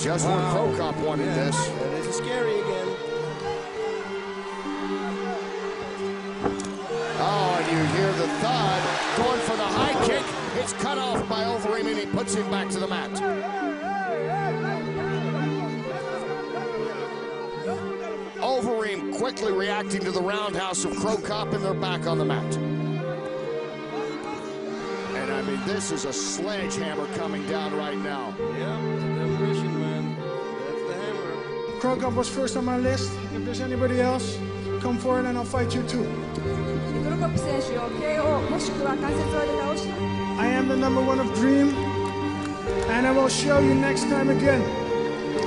Just when Pro Cop wanted this. It is scary again. Oh, and you hear the thud. Going for the high kick. It's cut off by Overeem, and he puts him back to the mat. Overeem quickly reacting to the roundhouse of Pro Cop, and they're back on the mat. And I mean, this is a sledgehammer coming down right now. Yeah, demolition, man. That's the hammer. Pro Cop was first on my list. If there's anybody else, come forward and I'll fight you too. I am the #1 of Dream, and I will show you next time again.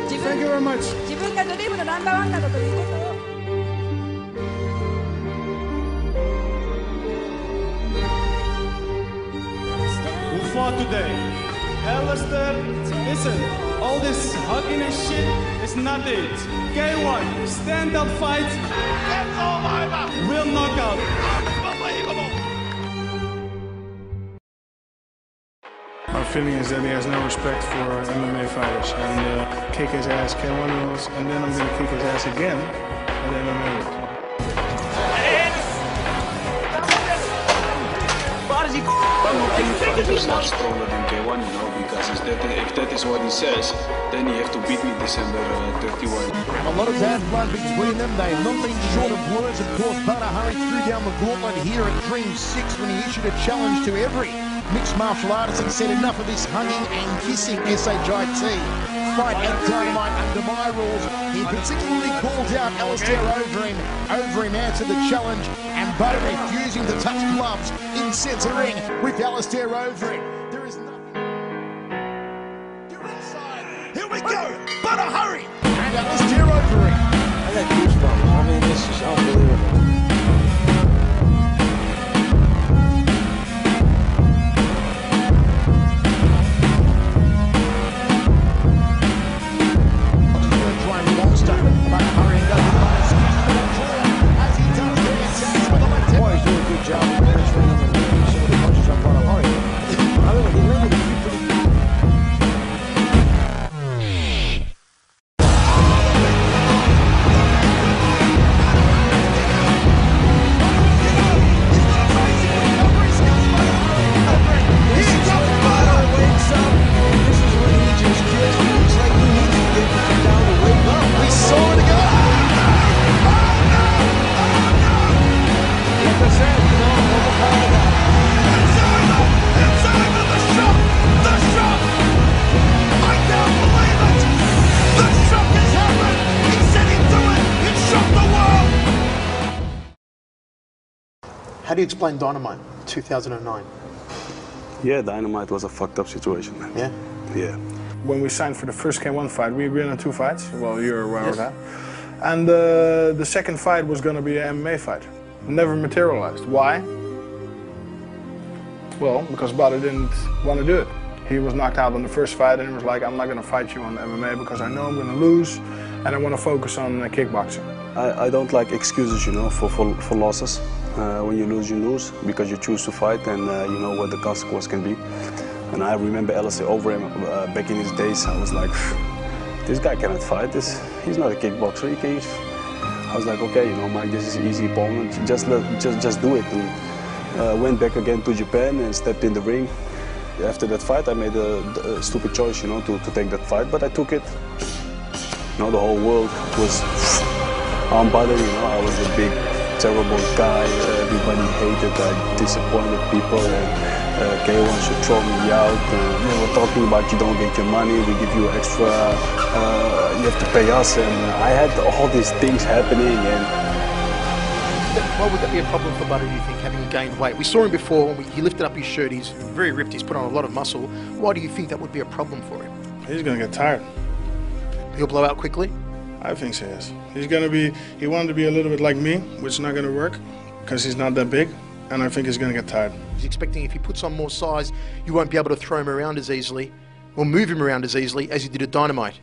Thank you very much. Who fought today? Alistair, listen, all this hugging and shit is not it. K1, stand up fight. That's all I'm about. Real knockout. Unbelievable. My feeling is that he has no respect for MMA fighters, and kick his ass, K1 rules, and then I'm going to kick his ass again at MMA rules. Fighters are stronger than K1, you know, because if that is what he says, then he have to beat me December 31. A lot of bad blood between them. They've not been short of words. Of course, Badr threw down the gauntlet here at Dream 6 when he issued a challenge to every mixed martial artist and said enough of this hugging and kissing, SHIT. Fight at Dynamite under my rules. He particularly called out Alistair Overeem. Overeem answered the challenge, and Badr refusing to touch gloves in centre ring with Alistair Overeem. There is nothing. You're inside. Here we go. Badr, hurry. And Alistair Overeem. I got goosebumps. I mean, this is unbelievable. How do you explain Dynamite 2009? Yeah, Dynamite was a fucked up situation, man. Yeah? Yeah. When we signed for the first K1 fight, we agreed on 2 fights. Well, you're aware of that. And the second fight was going to be an MMA fight. Never materialized. Why? Well, because Badr didn't want to do it. He was knocked out on the first fight and he was like, I'm not going to fight you on MMA because I know I'm going to lose and I want to focus on kickboxing. I don't like excuses, you know, for losses. When you lose because you choose to fight and you know what the consequence can be. And I remember Alistair Overeem back in his days. I was like, this guy cannot fight. He's not a kickboxer. I was like, okay, you know, Mike, this is an easy opponent. Just do it. And went back again to Japan and stepped in the ring. After that fight, I made a stupid choice, you know, to take that fight, but I took it. You know, the whole world was unbothered, you know. I was a big, terrible guy. Everybody hated. I disappointed people. And K1 should throw me out. They were talking about you don't get your money, we give you extra, you have to pay us. And I had all these things happening. And why would that be a problem for Badr, do you think, having gained weight? We saw him before, he lifted up his shirt, he's very ripped, he's put on a lot of muscle. Why do you think that would be a problem for him? He's going to get tired. He'll blow out quickly? I think so, yes. He wanted to be a little bit like me, which is not going to work, because he's not that big, and I think he's going to get tired. He's expecting if he puts on more size, you won't be able to throw him around as easily, or move him around as easily as you did at Dynamite.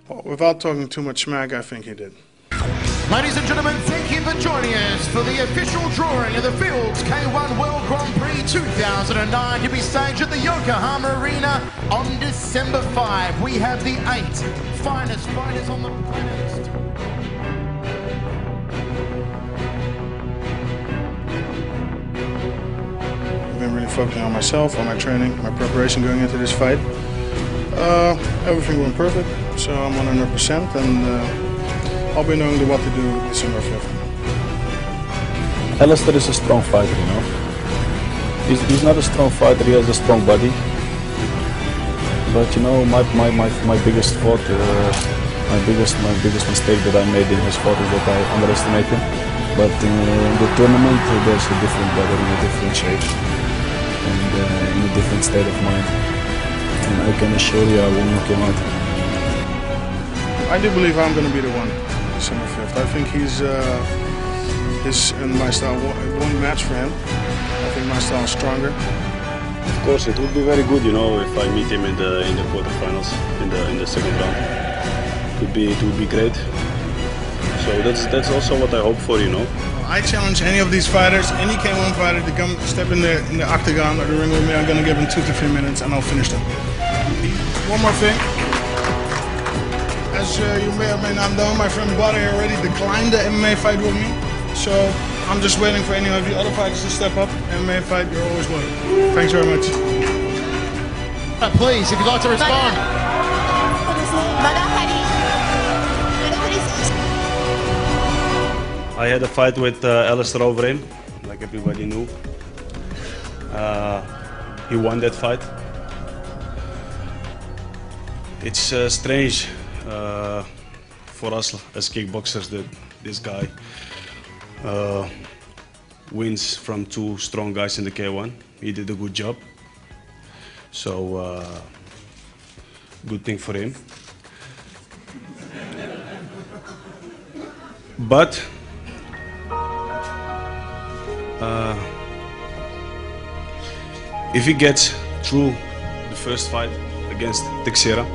Well, without talking too much smack, I think he did. Ladies and gentlemen, thank you for joining us for the official drawing of the Fields K1 World Grand Prix 2009 to be staged at the Yokohama Arena on December 5. We have the 8 finest fighters on the planet. I've been really focusing on myself, on my training, my preparation going into this fight. Everything went perfect, so I'm 100% and I'll be knowing what to do December 5th. Alistair is a strong fighter, you know. He's not a strong fighter, he has a strong body. But you know, my biggest fault, my biggest mistake that I made in his fight is that I underestimated him. But in the tournament, there's a different Badr in a different shape and in a different state of mind. And I can assure you I will knock him out. I do believe I'm going to be the one December 5th. I think his and my style won't match for him. I think my style is stronger. Of course, it would be very good, you know, if I meet him in the quarterfinals, in the second round. It would be great. So that's also what I hope for, you know. I challenge any of these fighters, any K1 fighter, to come step in the octagon or the ring with me. I'm going to give him 2 to 3 minutes and I'll finish them. One more thing. As you may or may not know, my friend Badr already declined the MMA fight with me. So I'm just waiting for any of you other fighters to step up. MMA fight, you're always welcome. Thanks very much. Please, if you'd like to respond. I had a fight with Alistair Overeem, like everybody knew. He won that fight. It's strange for us as kickboxers that this guy wins from 2 strong guys in the K1. He did a good job. So, good thing for him. But if he gets through the first fight against Teixeira,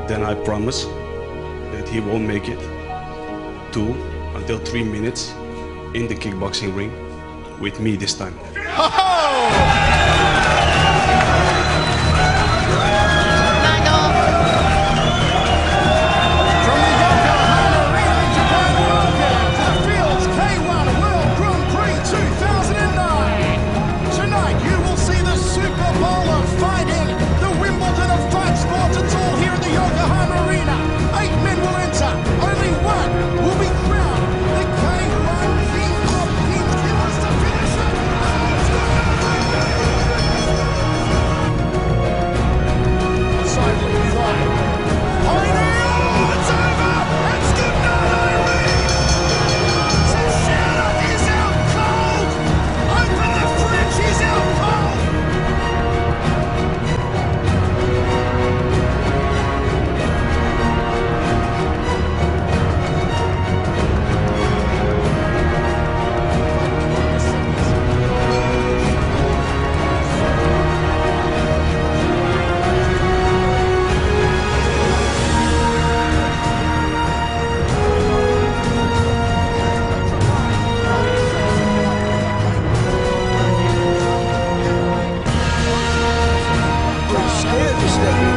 then I promise that he won't make it 2 until 3 minutes in the kickboxing ring with me this time. Step